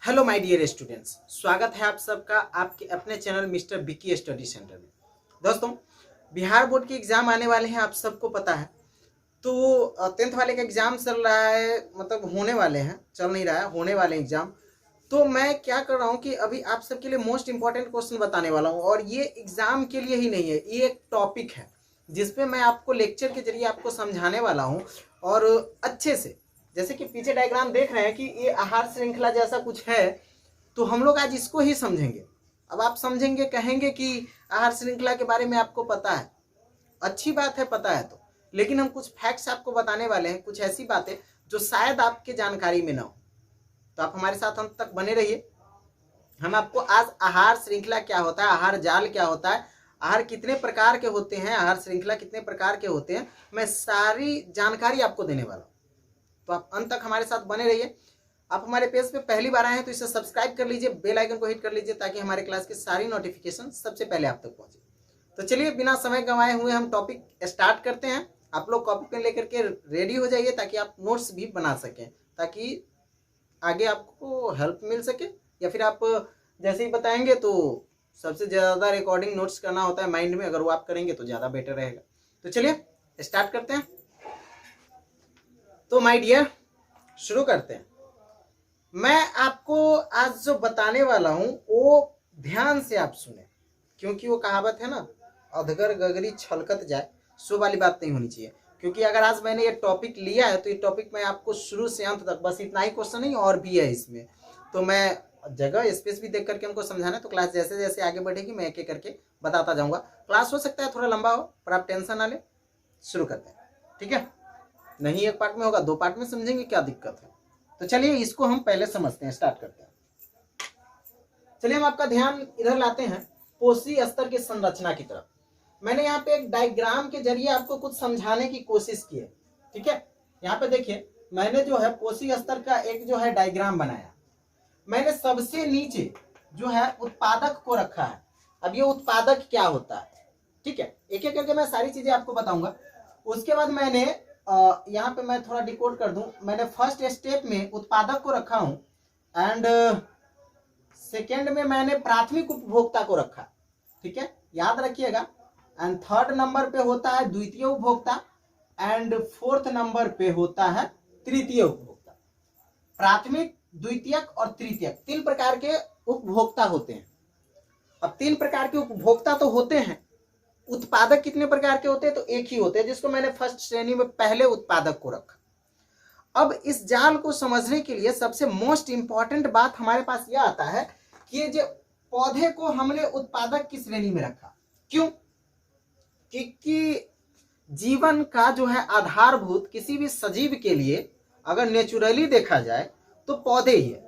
Hello my dear students, स्वागत है आप सबका आपके अपने चैनल मिस्टर बिकी स्टडी सेंटर में। दोस्तों, बिहार बोर्ड के एग्जाम आने वाले हैं, आप सबको पता है। तो 10th वाले का एग्जाम चल रहा है, मतलब होने वाले हैं, चल नहीं रहा है, होने वाले एग्जाम। तो मैं क्या कर रहा हूँ कि अभी आप सबके लिए मोस्ट इंपॉर्टेंट क्वेश्चन बताने वाला हूँ, और ये एग्जाम के लिए ही नहीं है, ये एक टॉपिक है जिसपे मैं आपको लेक्चर के जरिए आपको समझाने वाला हूँ। और अच्छे से, जैसे कि पीछे डायग्राम देख रहे हैं कि ये आहार श्रृंखला जैसा कुछ है, तो हम लोग आज इसको ही समझेंगे। अब आप समझेंगे, कहेंगे कि आहार श्रृंखला के बारे में आपको पता है, अच्छी बात है, पता है तो, लेकिन हम कुछ फैक्ट्स आपको बताने वाले हैं, कुछ ऐसी बातें जो शायद आपके जानकारी में ना हो। तो आप हमारे साथ अंत तक बने रहिए। हम आपको आज आहार श्रृंखला क्या होता है, आहार जाल क्या होता है, आहार कितने प्रकार के होते हैं, आहार श्रृंखला कितने प्रकार के होते हैं, मैं सारी जानकारी आपको देने वाला हूँ। तो आप अंत तक हमारे साथ बने रहिए। आप हमारे पेज पे पहली बार आए हैं तो इसे सब्सक्राइब कर लीजिए, बेल आइकन को हिट कर लीजिए, ताकि हमारे क्लास की सारी नोटिफिकेशन सबसे पहले आप तक पहुंचे। तो चलिए, बिना समय गंवाए हुए हम टॉपिक स्टार्ट करते हैं। आप लोग कॉपी पेन लेकर के रेडी हो जाइए, ताकि आप नोट्स भी बना सकें, ताकि आगे आपको हेल्प मिल सके। या फिर आप जैसे ही बताएंगे तो सबसे ज़्यादा रिकॉर्डिंग नोट्स करना होता है माइंड में, अगर वो आप करेंगे तो ज़्यादा बेटर रहेगा। तो चलिए स्टार्ट करते हैं। तो माय डियर, शुरू करते हैं। मैं आपको आज जो बताने वाला हूं वो ध्यान से आप सुने, क्योंकि वो कहावत है ना, अधगर गगरी छलकत जाए, सो वाली बात नहीं होनी चाहिए। क्योंकि अगर आज मैंने ये टॉपिक लिया है तो ये टॉपिक मैं आपको शुरू से अंत तक, बस इतना ही क्वेश्चन नहीं और भी है इसमें, तो मैं जगह स्पेस भी देख करके हमको समझाना है। तो क्लास जैसे जैसे आगे बढ़ेगी मैं एक एक करके बताता जाऊंगा। क्लास हो सकता है थोड़ा लंबा हो, पर आप टेंशन ना ले। शुरू करते हैं, ठीक है? नहीं एक पार्ट में होगा, 2 पार्ट में समझेंगे, क्या दिक्कत है? तो चलिए इसको हम पहले समझते हैं, स्टार्ट करते हैं। चलिए हम आपका ध्यान इधर लाते हैं, कोशी स्तर की संरचना की तरफ। मैंने यहाँ पे एक डायग्राम के जरिए आपको कुछ समझाने की कोशिश की है, ठीक है? यहाँ पे देखिए, मैंने जो है कोशी स्तर का एक जो है डायग्राम बनाया। मैंने सबसे नीचे जो है उत्पादक को रखा है। अब ये उत्पादक क्या होता है, ठीक है, एक एक करके मैं सारी चीजें आपको बताऊंगा। उसके बाद मैंने यहाँ पे मैं थोड़ा डिकोड कर दूं, मैंने फर्स्ट स्टेप में उत्पादक को रखा हूं, एंड सेकेंड में मैंने प्राथमिक उपभोक्ता को रखा, ठीक है, याद रखिएगा। एंड थर्ड नंबर पे होता है द्वितीय उपभोक्ता, एंड फोर्थ नंबर पे होता है तृतीय उपभोक्ता। प्राथमिक, द्वितीयक और तृतीयक 3 प्रकार के उपभोक्ता होते हैं। अब 3 प्रकार के उपभोक्ता तो होते हैं, उत्पादक कितने प्रकार के होते हैं? तो एक ही होते हैं, जिसको मैंने फर्स्ट श्रेणी में पहले उत्पादक को रखा। अब इस जाल को समझने के लिए सबसे मोस्ट इंपॉर्टेंट बात हमारे पास यह आता है कि जो पौधे को हमने उत्पादक की श्रेणी में रखा। क्यों? क्योंकि जीवन का जो है आधारभूत किसी भी सजीव के लिए अगर नेचुरली देखा जाए तो पौधे ही है,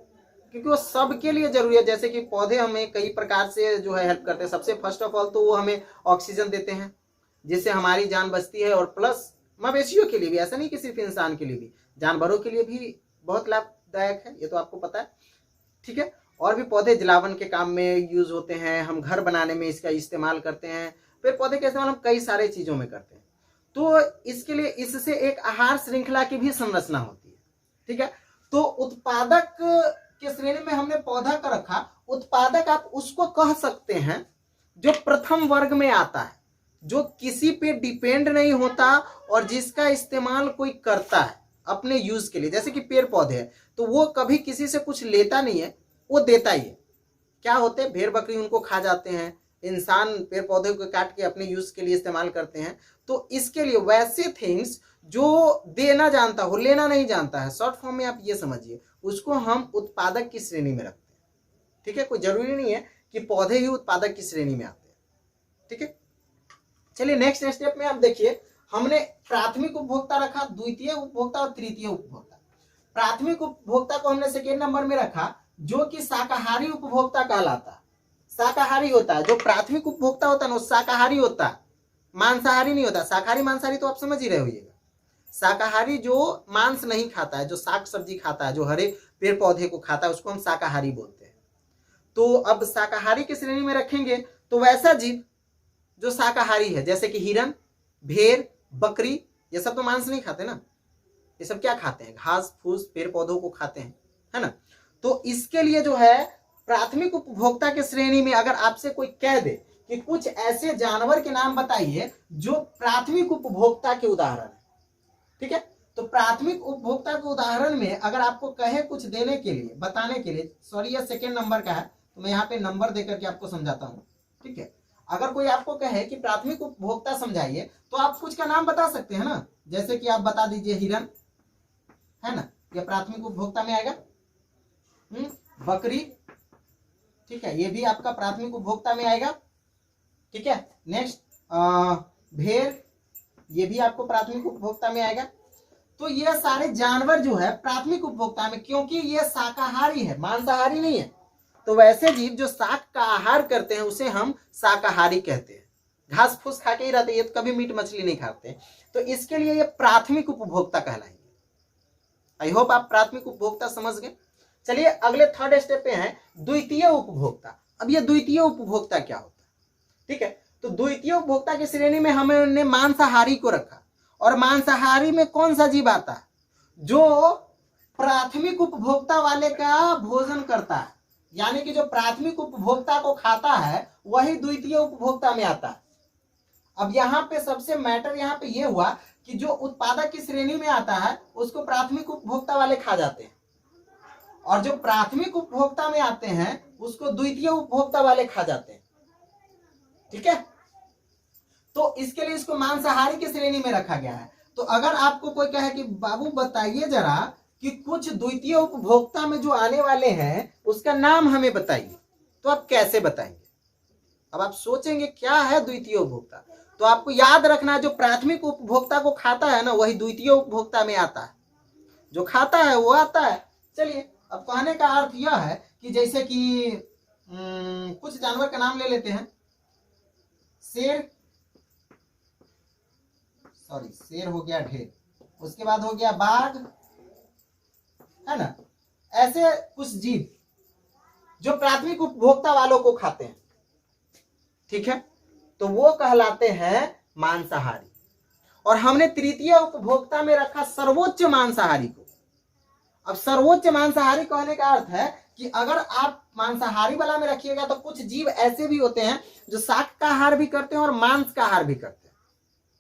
क्योंकि वो सबके लिए जरूरी है। जैसे कि पौधे हमें कई प्रकार से जो है हेल्प करते हैं। सबसे फर्स्ट ऑफ ऑल तो वो हमें ऑक्सीजन देते हैं, जिससे हमारी जान बचती है, और प्लस मवेशियों के लिए भी, ऐसा नहीं कि सिर्फ इंसान के लिए भी, जानवरों के लिए भी बहुत लाभदायक है, ये तो आपको पता है, ठीक है। और भी पौधे जलावन के काम में यूज होते हैं, हम घर बनाने में इसका इस्तेमाल करते हैं, पेड़ पौधे का इस्तेमाल हम कई सारे चीजों में करते हैं। तो इसके लिए इससे एक आहार श्रृंखला की भी संरचना होती है, ठीक है। तो उत्पादक के श्रेणी में हमने पौधा का रखा। उत्पादक आप उसको कह सकते हैं जो प्रथम वर्ग में आता है, जो किसी पे डिपेंड नहीं होता और जिसका इस्तेमाल कोई करता है अपने यूज के लिए। जैसे कि पेड़ पौधे हैं, तो वो कभी किसी से कुछ लेता नहीं है, वो देता ही है। क्या होते हैं? भेड़ बकरी उनको खा जाते हैं, इंसान पेड़ पौधे को काट के अपने यूज के लिए इस्तेमाल करते हैं। तो इसके लिए वैसे थिंग्स जो देना जानता हो, लेना नहीं जानता है, शॉर्ट फॉर्म में आप ये समझिए, उसको हम उत्पादक की श्रेणी में रखते हैं, ठीक है। कोई जरूरी नहीं है कि पौधे ही उत्पादक की श्रेणी में आते हैं, ठीक है। चलिए नेक्स्ट स्टेप में आप देखिए, हमने प्राथमिक उपभोक्ता रखा, द्वितीय उपभोक्ता और तृतीय उपभोक्ता। प्राथमिक उपभोक्ता को हमने सेकेंड नंबर में रखा, जो कि शाकाहारी उपभोक्ता कहलाता है। शाकाहारी होता है जो प्राथमिक उपभोक्ता होता है ना, वो शाकाहारी होता है, मांसाहारी नहीं होता। शाकाहारी मांसाहारी तो आप समझ ही रहे होइएगा। शाकाहारी जो मांस नहीं खाता है, जो साग सब्जी खाता है, जो हरे पेड़ पौधे को खाता है, उसको हम शाकाहारी बोलते हैं। तो अब शाकाहारी की श्रेणी में रखेंगे तो वैसा जीव जो शाकाहारी है, जैसे कि हिरन, भेड़, बकरी, ये सब तो मांस नहीं खाते ना, ये सब क्या खाते हैं? घास फूस पेड़ पौधों को खाते हैं, है ना। तो इसके लिए जो है प्राथमिक उपभोक्ता के श्रेणी में अगर आपसे कोई कह दे कि कुछ ऐसे जानवर के नाम बताइए जो प्राथमिक उपभोक्ता के उदाहरण है, ठीक है, तो प्राथमिक उपभोक्ता के उदाहरण में अगर आपको कहे कुछ देने के लिए, बताने के लिए, सॉरी ये सेकेंड नंबर का है तो मैं यहाँ पे नंबर देकर के आपको समझाता हूँ, ठीक है। अगर कोई आपको कहे कि प्राथमिक उपभोक्ता समझाइए तो आप कुछ का नाम बता सकते हैं ना, जैसे कि आप बता दीजिए हिरन, है ना, ये प्राथमिक उपभोक्ता में आएगा। बकरी, ठीक है, ये भी आपका प्राथमिक उपभोक्ता में आएगा, ठीक है। नेक्स्ट भेड़, ये भी आपको प्राथमिक उपभोक्ता में आएगा। तो ये सारे जानवर जो है प्राथमिक उपभोक्ता में, क्योंकि ये शाकाहारी है, मांसाहारी नहीं है। तो वैसे जीव जो शाक का आहार करते हैं उसे हम शाकाहारी कहते हैं, घास फूस खा के ही रहते हैं, ये तो कभी मीट मछली नहीं खाते, तो इसके लिए ये प्राथमिक उपभोक्ता कहलाएंगे। आई होप आप प्राथमिक उपभोक्ता समझ गए। चलिए अगले थर्ड स्टेप पे है द्वितीय उपभोक्ता। अब ये द्वितीय उपभोक्ता क्या होता है, ठीक है। तो द्वितीय उपभोक्ता की श्रेणी में हमने मांसाहारी को रखा, और मांसाहारी में कौन सा जीव आता है, जो प्राथमिक उपभोक्ता वाले का भोजन करता है, यानी कि जो प्राथमिक उपभोक्ता को खाता है वही द्वितीय उपभोक्ता में आता है। अब यहाँ पे सबसे मैटर यहाँ पे ये हुआ कि जो उत्पादक की श्रेणी में आता है उसको प्राथमिक उपभोक्ता वाले खा जाते हैं, और जो प्राथमिक उपभोक्ता में आते हैं उसको द्वितीय उपभोक्ता वाले खा जाते हैं, ठीक है। तो इसके लिए इसको मांसाहारी की श्रेणी में रखा गया है। तो अगर आपको कोई कहे कि बाबू बताइए जरा कि कुछ द्वितीय उपभोक्ता में जो आने वाले हैं उसका नाम हमें बताइए, तो आप कैसे बताएंगे। अब आप सोचेंगे क्या है द्वितीय उपभोक्ता, तो आपको याद रखना जो प्राथमिक उपभोक्ता को खाता है ना वही द्वितीय उपभोक्ता में आता है, जो खाता है वो आता है। चलिए अब कहने का अर्थ यह है कि जैसे कि कुछ जानवर का नाम ले लेते हैं, शेर, सॉरी शेर हो गया ढेर, उसके बाद हो गया बाघ, है ना, ऐसे कुछ जीव जो प्राथमिक उपभोक्ता वालों को खाते हैं, ठीक है, तो वो कहलाते हैं मांसाहारी। और हमने तृतीय उपभोक्ता में रखा सर्वोच्च मांसाहारी को। अब सर्वोच्च मांसाहारी कहने का अर्थ है कि अगर आप मांसाहारी वाला में रखिएगा तो कुछ जीव ऐसे भी होते हैं जो शाक का आहार भी करते हैं और मांस का आहार भी करते हैं,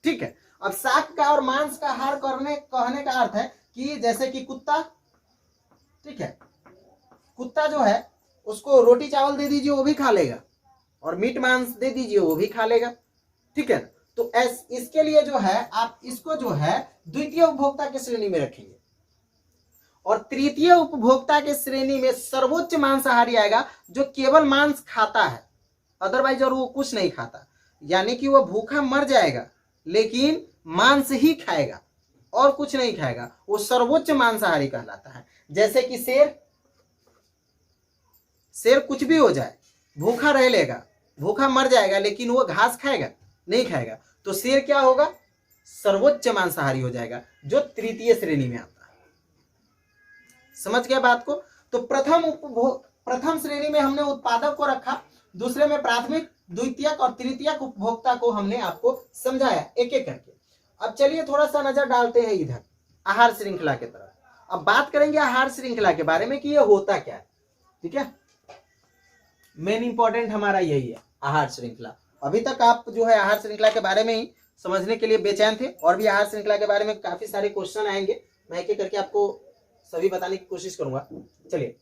ठीक है। अब शाक का और मांस का आहार करने कहने का अर्थ है कि जैसे कि कुत्ता, ठीक है, कुत्ता जो है उसको रोटी चावल दे दीजिए वो भी खा लेगा, और मीट मांस दे दीजिए वो भी खा लेगा, ठीक है। तो इसके लिए जो है आप इसको जो है द्वितीय उपभोक्ता की श्रेणी में रखेंगे, और तृतीय उपभोक्ता के श्रेणी में सर्वोच्च मांसाहारी आएगा जो केवल मांस खाता है, अदरवाइज और वो कुछ नहीं खाता, यानी कि वो भूखा मर जाएगा लेकिन मांस ही खाएगा और कुछ नहीं खाएगा, वो सर्वोच्च मांसाहारी कहलाता है। जैसे कि शेर, शेर कुछ भी हो जाए भूखा रह लेगा, भूखा मर जाएगा लेकिन वो घास खाएगा नहीं खाएगा, तो शेर क्या होगा, सर्वोच्च मांसाहारी हो जाएगा जो तृतीय श्रेणी में आता है। समझ गया बात को। तो प्रथम श्रेणी में हमने उत्पादक को रखा, दूसरे में प्राथमिक, द्वितीयक और तृतीयक उपभोक्ता को हमने आपको समझाया एक एक करके। अब चलिए थोड़ा सा नजर डालते हैं इधर आहार श्रृंखला की तरफ। अब बात करेंगे आहार श्रृंखला के बारे में कि ये होता क्या है, ठीक है। मेन इंपॉर्टेंट हमारा यही है आहार श्रृंखला। अभी तक आप जो है आहार श्रृंखला के बारे में ही समझने के लिए बेचैन थे, और भी आहार श्रृंखला के बारे में काफी सारे क्वेश्चन आएंगे, मैं एक एक करके आपको सभी बताने की कोशिश करूंगा। चलिए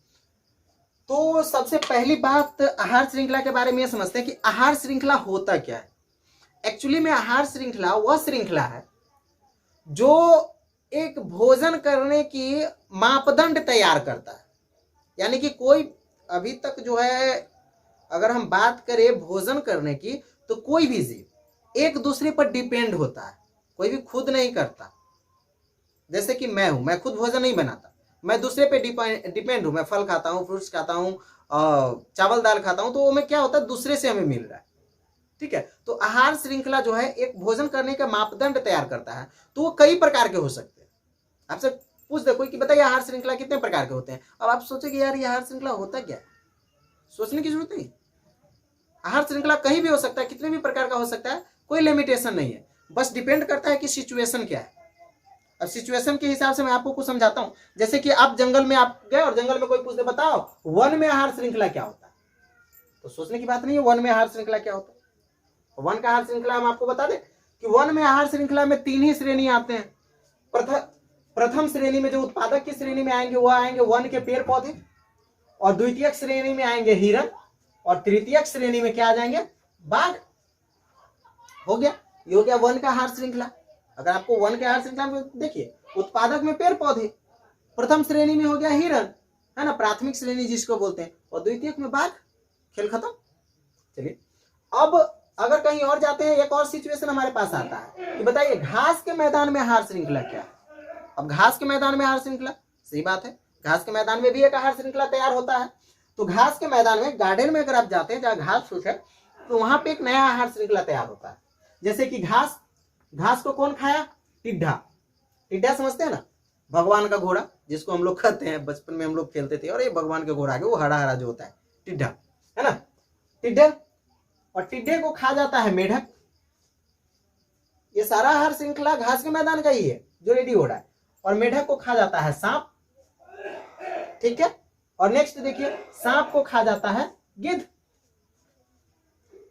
तो सबसे पहली बात आहार श्रृंखला के बारे में ये समझते हैं कि आहार श्रृंखला होता क्या है। एक्चुअली में आहार श्रृंखला वह श्रृंखला है जो एक भोजन करने की मापदंड तैयार करता है, यानी कि कोई अभी तक जो है अगर हम बात करें भोजन करने की तो कोई भी जीव एक दूसरे पर डिपेंड होता है, कोई भी खुद नहीं करता। जैसे कि मैं हूं, मैं खुद भोजन नहीं बनाता, मैं दूसरे पे डिपेंड हूं, मैं फल खाता हूं, फ्रूट्स खाता हूं, चावल दाल खाता हूं, तो वो में क्या होता है दूसरे से हमें मिल रहा है, ठीक है। तो आहार श्रृंखला जो है एक भोजन करने का मापदंड तैयार करता है, तो वो कई प्रकार के हो सकते हैं। आपसे पूछ दे कोई कि बताइए आहार श्रृंखला कितने प्रकार के होते हैं, अब आप सोचेंगे यार ये आहार श्रृंखला होता क्या है, सोचने की जरूरत नहीं। आहार श्रृंखला कहीं भी हो सकता है, कितने भी प्रकार का हो सकता है, कोई लिमिटेशन नहीं है, बस डिपेंड करता है कि सिचुएशन क्या है। अब सिचुएशन के हिसाब से मैं आपको कुछ समझाता हूं। जैसे कि आप जंगल में आप गए और जंगल में कोई पूछते बताओ वन में आहार श्रृंखला क्या होता है, तो सोचने की बात नहीं है वन में आहार श्रृंखला क्या होता है। वन का आहार श्रृंखला हम आपको बता दें कि वन में आहार श्रृंखला में 3 ही श्रेणी आते हैं। प्रथम श्रेणी में जो उत्पादक की श्रेणी में आएंगे वह आएंगे वन के पेड़ पौधे, और द्वितीयक श्रेणी में आएंगे हिरण, और तृतीयक श्रेणी में क्या आ जाएंगे बाघ। हो गया, ये हो गया वन का आहार श्रृंखला। अगर आपको वन के आहार श्रृंखला में देखिए, उत्पादक में पेड़ पौधे, प्रथम श्रेणी में हो गया हिरण, है ना, प्राथमिक श्रेणी जिसको बोलते हैं, और द्वितीयक में बाघ। खेल खत्म। चलिए अब अगर कहीं और जाते हैं, एक और सिचुएशन हमारे पास आता है कि बताइए घास के मैदान में आहार श्रृंखला क्या है। अब घास के मैदान में आहार श्रृंखला, सही बात है, घास के मैदान में भी एक आहार श्रृंखला तैयार होता है। तो घास के मैदान में, गार्डन में अगर आप जाते हैं जहाँ घास फूस है, तो वहां पे एक नया आहार श्रृंखला तैयार होता है। जैसे कि घास को कौन खाया, टिड्डा। टिड्डा समझते हैं ना, भगवान का घोड़ा जिसको हम लोग कहते हैं, बचपन में हम लोग खेलते थे, और ये भगवान का घोड़ा आगे वो हरा हरा जो होता है टिड्डा, है ना, टिड्डा। और टिड्डे को खा जाता है मेढक। ये सारा आहार श्रृंखला घास के मैदान का ही है जो रेडी हो रहा है। और मेढक को खा जाता है सांप, ठीक है। और नेक्स्ट देखिए, सांप को खा जाता है गिद्ध।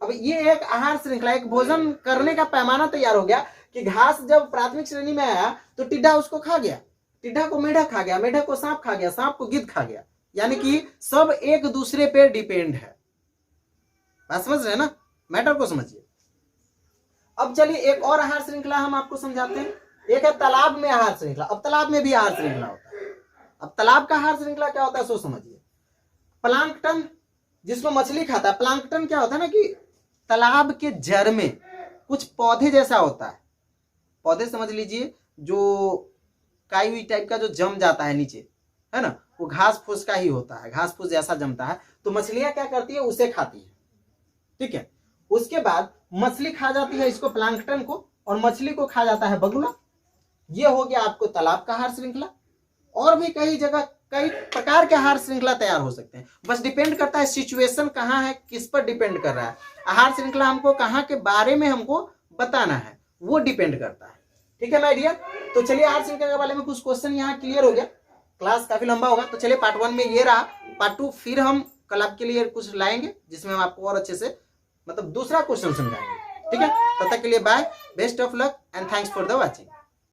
अब ये एक आहार श्रृंखला, एक भोजन करने का पैमाना तैयार हो गया कि घास जब प्राथमिक श्रेणी में आया तो टिड्डा उसको खा गया, टिड्डा को मेढक खा गया, मेढक को सांप खा गया, सांप को गिद्ध खा गया। यानी कि सब एक दूसरे पे डिपेंड है। बात समझ रहे हैं ना, मैटर को समझिए। अब चलिए एक और आहार श्रृंखला हम आपको समझाते हैं। एक है तालाब में आहार श्रृंखला। अब तालाब में भी आहार श्रृंखला होता है। अब तालाब का आहार श्रृंखला क्या होता है सो समझिए। प्लांकटन जिसको मछली खाता है, प्लांकटन क्या होता है ना कि तालाब के जड़ में कुछ पौधे जैसा होता है। पौधे समझ लीजिए जो काई हुई टाइप का जो जम जाता है नीचे, है ना, वो घास फूस का ही होता है, घास फूस जैसा जमता है। तो मछलियां क्या करती है, उसे खाती है, ठीक है। उसके बाद मछली खा जाती है इसको, प्लांकटन को, और मछली को खा जाता है बगुला। ये हो गया आपको तालाब का आहार श्रृंखला। और भी कई जगह कई प्रकार के आहार श्रृंखला तैयार हो सकते हैं, बस डिपेंड करता है सिचुएशन कहाँ है, किस पर डिपेंड कर रहा है। आहार श्रृंखला हमको कहाँ के बारे में हमको बताना है, वो डिपेंड करता है, ठीक है माय डियर। तो चलिए आहार श्रृंखला के बारे में कुछ क्वेश्चन यहाँ क्लियर हो गया। क्लास काफी लंबा होगा, तो चलिए पार्ट 1 में ये रहा। पार्ट 2 फिर हम कल आपके लिए कुछ लाएंगे जिसमें हम आपको और अच्छे से मतलब दूसरा क्वेश्चन समझाएंगे, ठीक है। तब तक के लिए bye, best of luck and thanks for the watching.